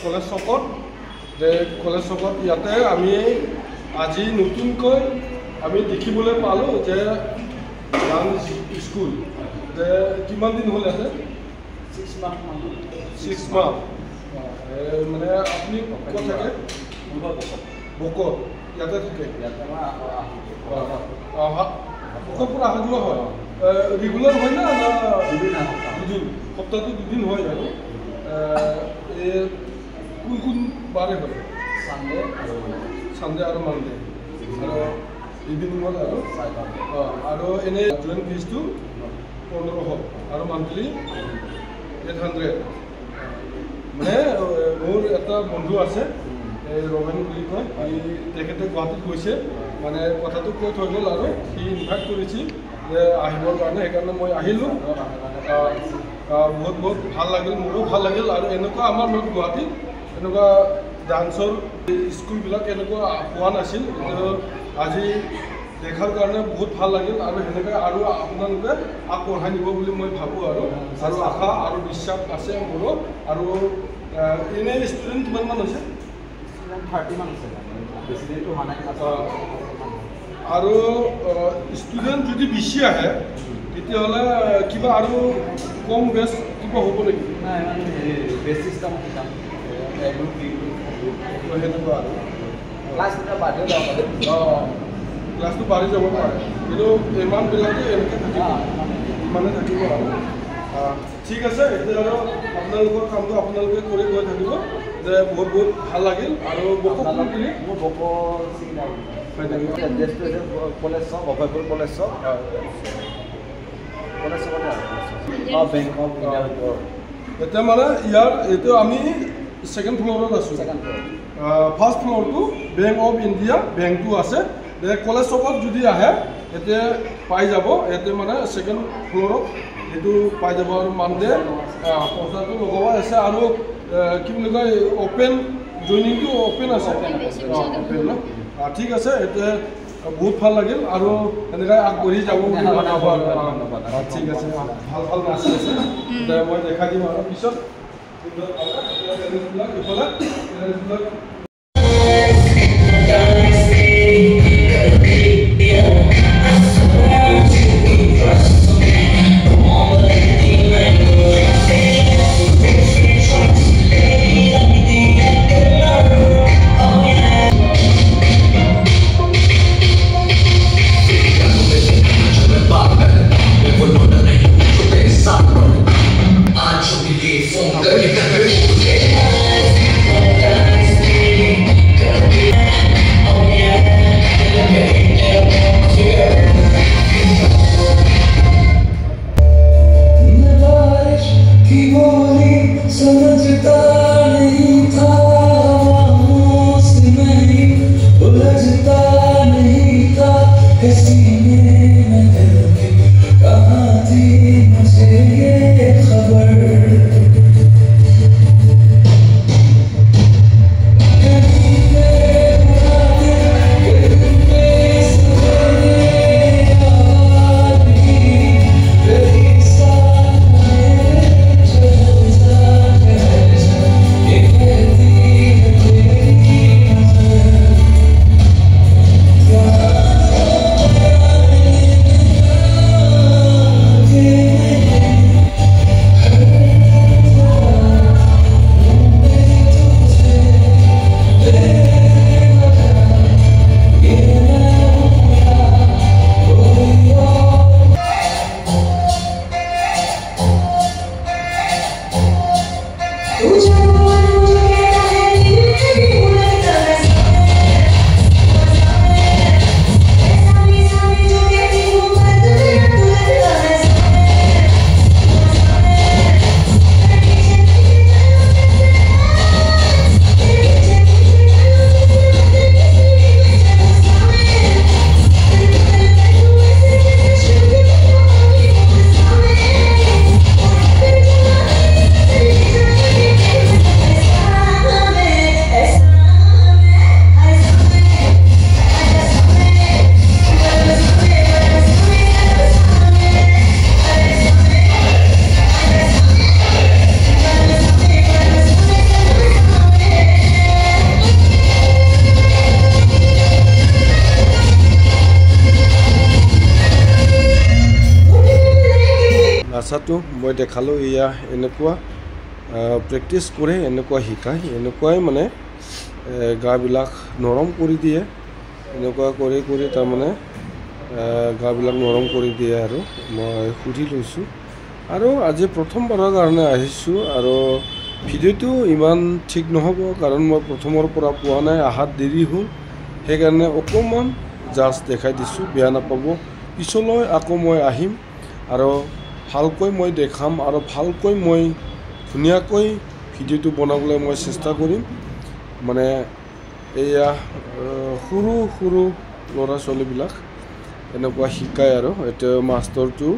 college চকত যে college চকত ইয়াতে আমি আজি নতুনকৈ আমি দেখিবলৈ পালোঁ যে ডান্স স্কুল যে কিমান দিন হ'ল ইয়াতে 6 মাহ মানে আপুনি ক'ত থাকে বকত ইয়াতে থাকে বকত পৰা অহা যোৱা হয় ৰেগুলাৰ হয় না দুদিন সপ্তাহটো দুদিন হয় আৰু কোন বাৰে হয় চানডে আৰু মানডে আৰু ইভিনিঙত আৰু এনেই জইন ফিজটো 1500 আৰু মান্থলি 800 মানে মোৰ এটা বন্ধু আছে ৰমেন বুলি কয় তেখেতে গুৱাহাটীত গৈছে মানে কথাটো কৈ থৈ গ'ল আৰু সি ইনভাইট কৰিছিল যে আহিবৰ কাৰণে সেইকাৰণে মই আহিলোঁ বহুত ভাল লাগিল মোৰো ভাল লাগিল আৰু এনেকুৱা আমাৰ গুৱাহাটীত এনেকুৱা ডান্সৰ স্কুলবিলাক এনেকুৱা হোৱা নাছিল আজি দেখাৰ কাৰণে বহুত ভাল লাগিল আৰু সেনেকৈ আৰু আপোনালোকে আগবঢ়াই নিব বুলি মই ভাবোঁ আৰু আশা আৰু বিশ্বাস আছে মোৰো আৰু এনেই ষ্টুডেণ্ট কিমানমান হৈছে 30 মান আছে আৰু ষ্টুডেণ্ট যদি বেছি আহে তেতিয়াহ'লে কিবা আৰু কম বেছ কিবা হ'ব নেকি সেনেকুৱা আৰু ক্লাছটো বাঢ়ি যাব পাৰে কিন্তু ইমানবিলাকে এনেকৈ থাকিব ইমানে থাকিব আৰু ঠিক আছে এতিয়া আৰু আপোনালোকৰ কামটো আপোনালোকে কৰি গৈ থাকিব যে বহুত ভাল লাগিল আৰু বকো মোৰ বকো কলেজ চক অভয়পুৰ কলেজ চক এতিয়া মানে ইয়াৰ এইটো আমি ছেকেণ্ড ফ্ল'ৰত আছোঁ ফাৰ্ষ্ট ফ্ল'ৰটো বেংক অফ ইণ্ডিয়া বেংকটো আছে কলেজ চকত যদি আহে এতিয়া পাই যাব ইয়াতে মানে ছেকেণ্ড ফ্ল'ৰত সেইটো পাই যাব আৰু মানডে পইচাটো লগোৱা আছে আৰু কি বুলি কয় অ'পেন জইনিংটো অ'পেন আছে অ'পেন ন ঠিক আছে এতিয়া বহুত ভাল লাগিল আৰু এনেকৈ আগবাঢ়ি যাব বুলি জনাব আৰু ঠিক আছে ভাল নাচ আছে মই দেখাই দিম আৰু পিছত বাচ্চাটো মই দেখালোঁ এয়া এনেকুৱা প্ৰেক্টিছ কৰে এনেকুৱা শিকায় এনেকুৱাই মানে গাবিলাক নৰম কৰি দিয়ে এনেকুৱা কৰি কৰি তাৰমানে গাবিলাক নৰম কৰি দিয়ে আৰু মই সুধি লৈছোঁ আৰু আজি প্ৰথমবাৰৰ কাৰণে আহিছোঁ আৰু ভিডিঅ'টো ইমান ঠিক নহ'ব কাৰণ মই প্ৰথমৰ পৰা পোৱা নাই আহাত দেৰি হ'ল সেইকাৰণে অকণমান জাষ্ট দেখাই দিছোঁ বেয়া নাপাব পিছলৈ আকৌ মই আহিম আৰু ভালকৈ মই দেখাম আৰু ভালকৈ মই ধুনীয়াকৈ ভিডিঅ'টো বনাবলৈ মই চেষ্টা কৰিম মানে এয়া সৰু সৰু ল'ৰা ছোৱালীবিলাক এনেকুৱা শিকায় আৰু এতিয়া মাষ্টৰটো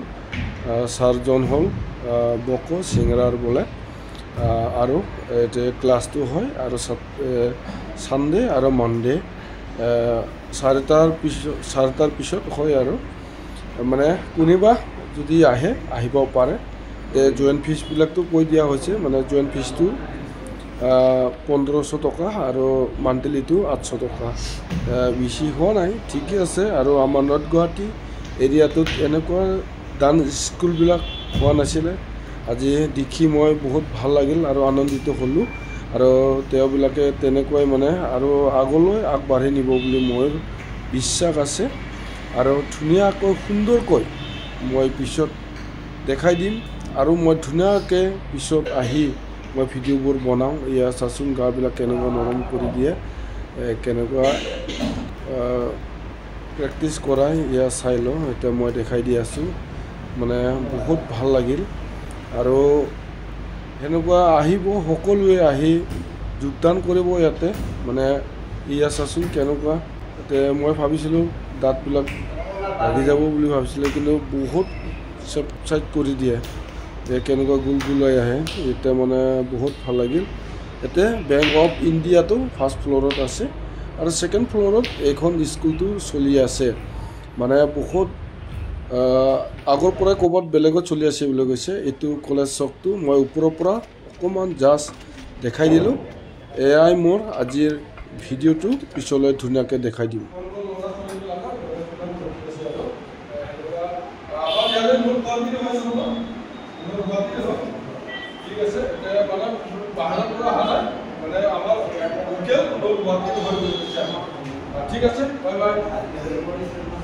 ছাৰজন হ'ল বক চিংৰাৰ বোলে আৰু এতিয়া ক্লাছটো হয় আৰু ছানডে আৰু মানডে চাৰিটাৰ পিছত হয় আৰু মানে কোনোবা যদি আহিব পাৰে জইণ্ট ফিজবিলাকতো কৈ দিয়া হৈছে মানে জইণ্ট ফিজটো 1500 টকা আৰু মান্থলিটো 800 টকা বেছি হোৱা নাই ঠিকে আছে আৰু আমাৰ নৰ্থ গুৱাহাটী এৰিয়াটোত এনেকুৱা ডান্স স্কুলবিলাক হোৱা নাছিলে আজি দেখি মই বহুত ভাল লাগিল আৰু আনন্দিত হ'লোঁ আৰু তেওঁবিলাকে তেনেকুৱাই মানে আৰু আগলৈ আগবাঢ়ি নিব বুলি মোৰ বিশ্বাস আছে আৰু ধুনীয়াকৈ সুন্দৰকৈ মই পিছত দেখাই দিম আৰু মই ধুনীয়াকৈ পিছত আহি মই ভিডিঅ'বোৰ বনাওঁ এয়া চাচোন গাবিলাক কেনেকুৱা নৰম কৰি দিয়ে কেনেকুৱা প্ৰেক্টিছ কৰাই এয়া চাই লওঁ এতিয়া মই দেখাই দি আছোঁ মানে বহুত ভাল লাগিল আৰু সেনেকুৱা আহিব সকলোৱে আহি যোগদান কৰিব ইয়াতে মানে এয়া চাচোন কেনেকুৱা এতিয়া মই ভাবিছিলোঁ দাঁতবিলাক লাগি যাব বুলি ভাবিছিলোঁ কিন্তু বহুত চাইড কৰি দিয়ে কেনেকুৱা গোল গোলাই আহে এতিয়া মানে বহুত ভাল লাগিল এতিয়া বেংক অফ ইণ্ডিয়াটো ফাৰ্ষ্ট ফ্ল'ৰত আছে আৰু ছেকেণ্ড ফ্ল'ৰত এইখন স্কুলটো চলি আছে মানে বহুত আগৰ পৰাই ক'ৰবাত বেলেগত চলি আছে বুলি কৈছে এইটো কলেজ চকটো মই ওপৰৰ পৰা অকণমান জাষ্ট দেখাই দিলোঁ এয়াই মোৰ আজিৰ ভিডিঅ'টো পিছলৈ ধুনীয়াকৈ দেখাই দিম ঠিক আছে মানে বাহিৰৰ পৰা অহা নাই মানে আমাৰ লোকেল ঠিক আছে বাই বাই